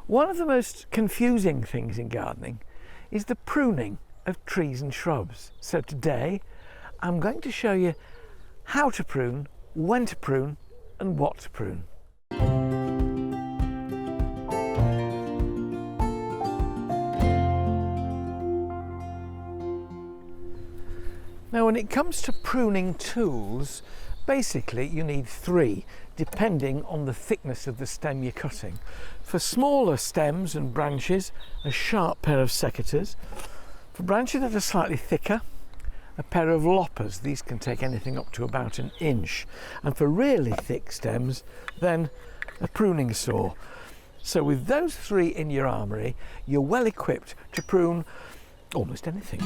One of the most confusing things in gardening is the pruning of trees and shrubs. So today I'm going to show you how to prune, when to prune and what to prune. Now when it comes to pruning tools, basically you need 3, depending on the thickness of the stem you're cutting. For smaller stems and branches, a sharp pair of secateurs. For branches that are slightly thicker, a pair of loppers. These can take anything up to about 1 inch. And for really thick stems, then a pruning saw. So with those 3 in your armoury, you're well equipped to prune almost anything.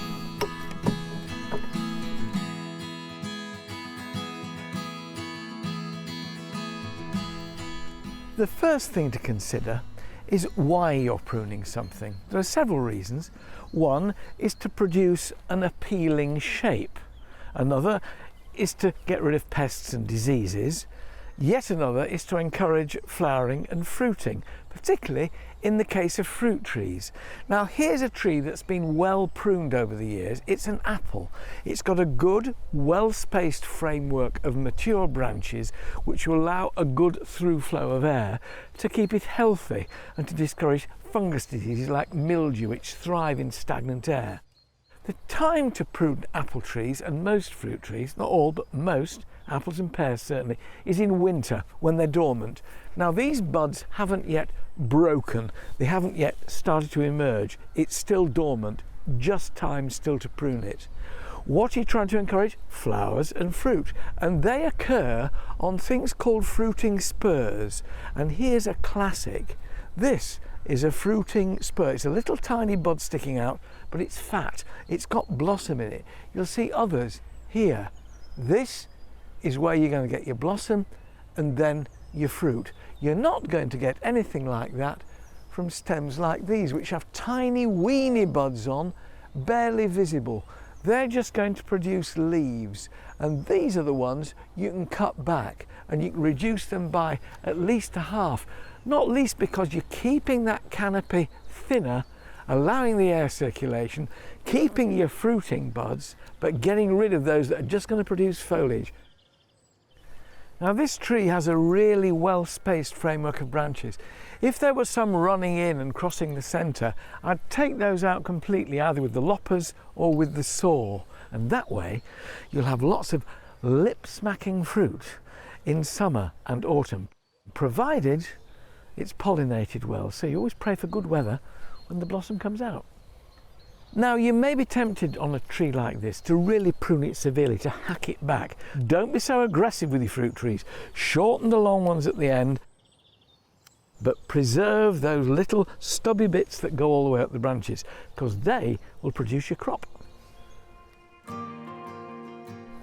The first thing to consider is why you're pruning something. There are several reasons. One is to produce an appealing shape. Another is to get rid of pests and diseases. Yet another is to encourage flowering and fruiting, particularly in the case of fruit trees. Now here's a tree that's been well pruned over the years. It's an apple. It's got a good, well-spaced framework of mature branches which will allow a good through flow of air to keep it healthy and to discourage fungus diseases like mildew which thrive in stagnant air. The time to prune apple trees and most fruit trees, not all but most, apples and pears certainly, is in winter when they're dormant. Now these buds haven't yet broken, they haven't yet started to emerge, it's still dormant, just time still to prune it. What are you trying to encourage? Flowers and fruit, and they occur on things called fruiting spurs. And here's a classic. This is a fruiting spur. It's a little tiny bud sticking out, but it's fat. It's got blossom in it. You'll see others here. This is where you're going to get your blossom and then your fruit. You're not going to get anything like that from stems like these, which have tiny weeny buds on, barely visible. They're just going to produce leaves, and these are the ones you can cut back and you can reduce them by at least 1/2. Not least because you're keeping that canopy thinner, allowing the air circulation, keeping your fruiting buds, but getting rid of those that are just going to produce foliage. Now this tree has a really well-spaced framework of branches. If there was some running in and crossing the centre, I'd take those out completely, either with the loppers or with the saw. And that way you'll have lots of lip-smacking fruit in summer and autumn, provided it's pollinated well. So you always pray for good weather when the blossom comes out. Now you may be tempted on a tree like this to really prune it severely, to hack it back. Don't be so aggressive with your fruit trees. Shorten the long ones at the end, but preserve those little stubby bits that go all the way up the branches, because they will produce your crop.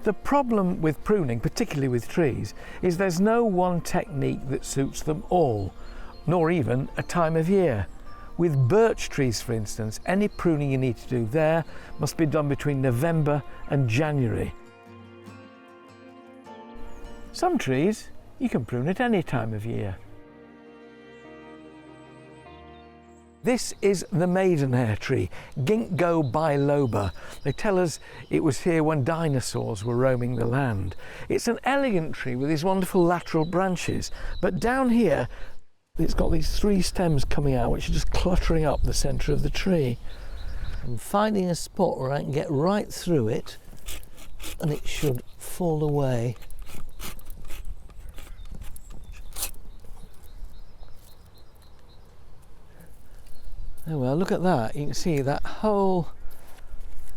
The problem with pruning, particularly with trees, is there's no one technique that suits them all, nor even a time of year. With birch trees, for instance, any pruning you need to do there must be done between November and January. Some trees you can prune at any time of year. This is the maidenhair tree, Ginkgo biloba. They tell us it was here when dinosaurs were roaming the land. It's an elegant tree with these wonderful lateral branches, but down here it's got these 3 stems coming out which are just cluttering up the centre of the tree. I'm finding a spot where I can get right through it and it should fall away. Oh well, look at that. You can see that whole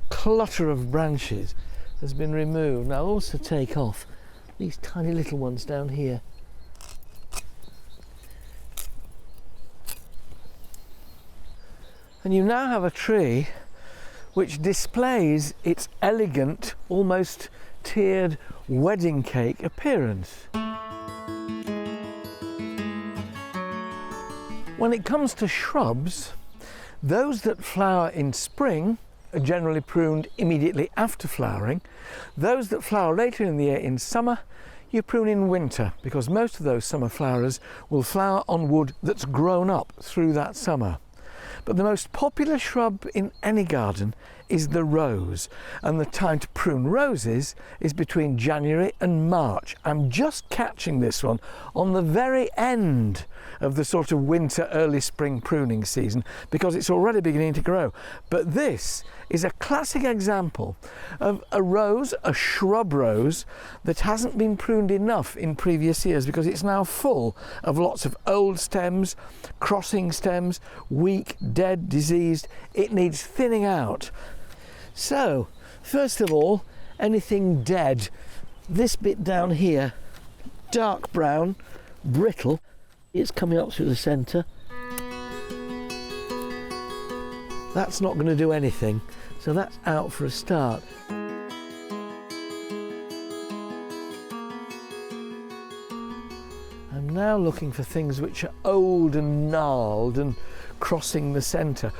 clutter of branches has been removed. Now I'll also take off these tiny little ones down here. And you now have a tree which displays its elegant, almost tiered wedding cake appearance. When it comes to shrubs, those that flower in spring are generally pruned immediately after flowering. Those that flower later in the year in summer, you prune in winter because most of those summer flowers will flower on wood that's grown up through that summer. But the most popular shrub in any garden is the rose, and the time to prune roses is between January and March. I'm just catching this one on the very end of the sort of winter, early spring pruning season because it's already beginning to grow. But this is a classic example of a rose, a shrub rose, that hasn't been pruned enough in previous years because it's now full of lots of old stems, crossing stems, weak, dead, diseased. It needs thinning out. So, first of all, anything dead. This bit down here, dark brown, brittle. It's coming up through the centre. That's not going to do anything, so that's out for a start. I'm now looking for things which are old and gnarled and crossing the centre.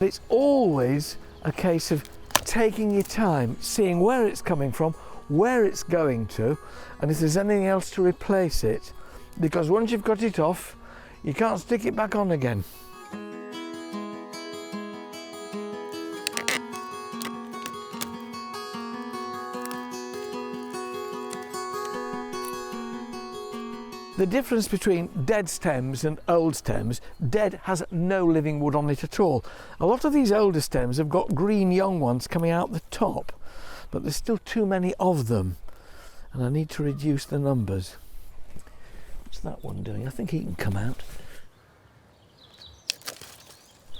It's always a case of taking your time, seeing where it's coming from, where it's going to, and if there's anything else to replace it. Because once you've got it off, you can't stick it back on again. The difference between dead stems and old stems, dead has no living wood on it at all. A lot of these older stems have got green young ones coming out the top, but there's still too many of them, and I need to reduce the numbers. What's that one doing? I think he can come out.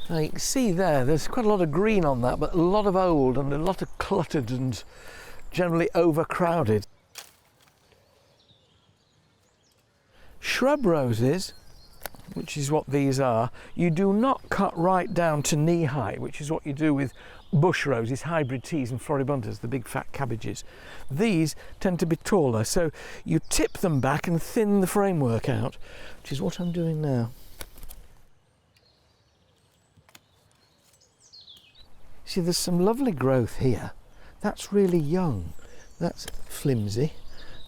Now you can see there's quite a lot of green on that, but a lot of old and a lot of cluttered and generally overcrowded. Shrub roses, which is what these are, you do not cut right down to knee height, which is what you do with bush roses, hybrid teas and floribundas, the big fat cabbages. These tend to be taller, so you tip them back and thin the framework out, which is what I'm doing now. See, there's some lovely growth here. That's really young. That's flimsy.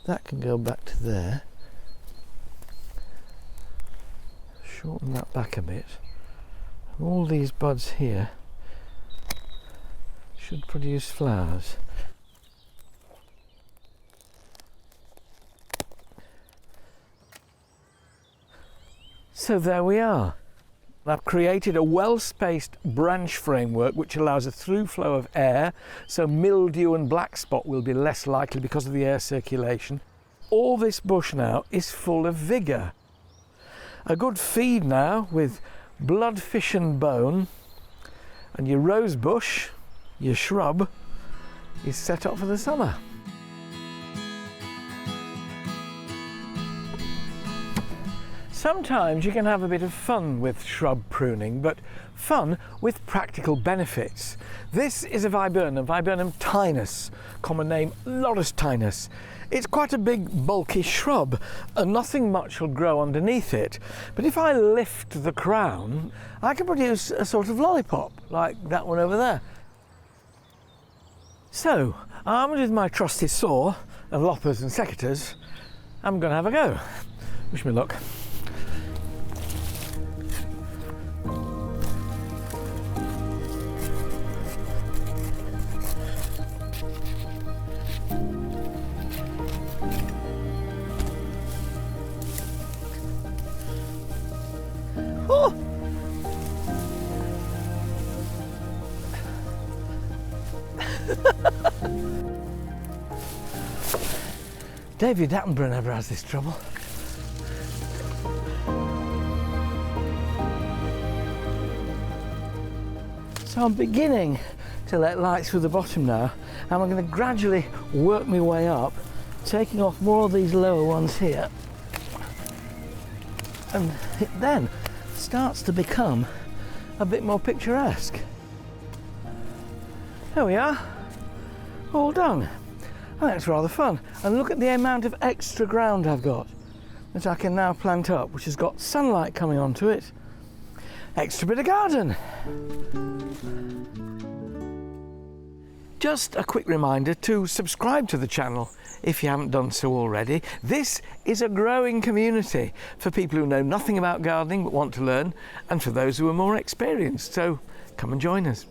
That can go back to there. Shorten that back a bit. And all these buds here should produce flowers. So there we are. I've created a well-spaced branch framework which allows a through flow of air, so mildew and black spot will be less likely because of the air circulation. All this bush now is full of vigour. A good feed now with blood, fish and bone, and your rose bush, your shrub, is set up for the summer. Sometimes you can have a bit of fun with shrub pruning, but fun with practical benefits. This is a viburnum, Viburnum tinus, common name Lotus tinus. It's quite a big bulky shrub and nothing much will grow underneath it. But if I lift the crown, I can produce a sort of lollipop like that one over there. So, armed with my trusty saw of loppers and secateurs, I'm going to have a go. Wish me luck. Oh! David Attenborough never has this trouble. So I'm beginning to let light through the bottom now, and I'm going to gradually work my way up, taking off more of these lower ones here, and it then starts to become a bit more picturesque. There we are, all done. I think it's rather fun, and look at the amount of extra ground I've got that I can now plant up, which has got sunlight coming onto it. Extra bit of garden. Just a quick reminder to subscribe to the channel if you haven't done so already. This is a growing community for people who know nothing about gardening but want to learn, and for those who are more experienced, so come and join us.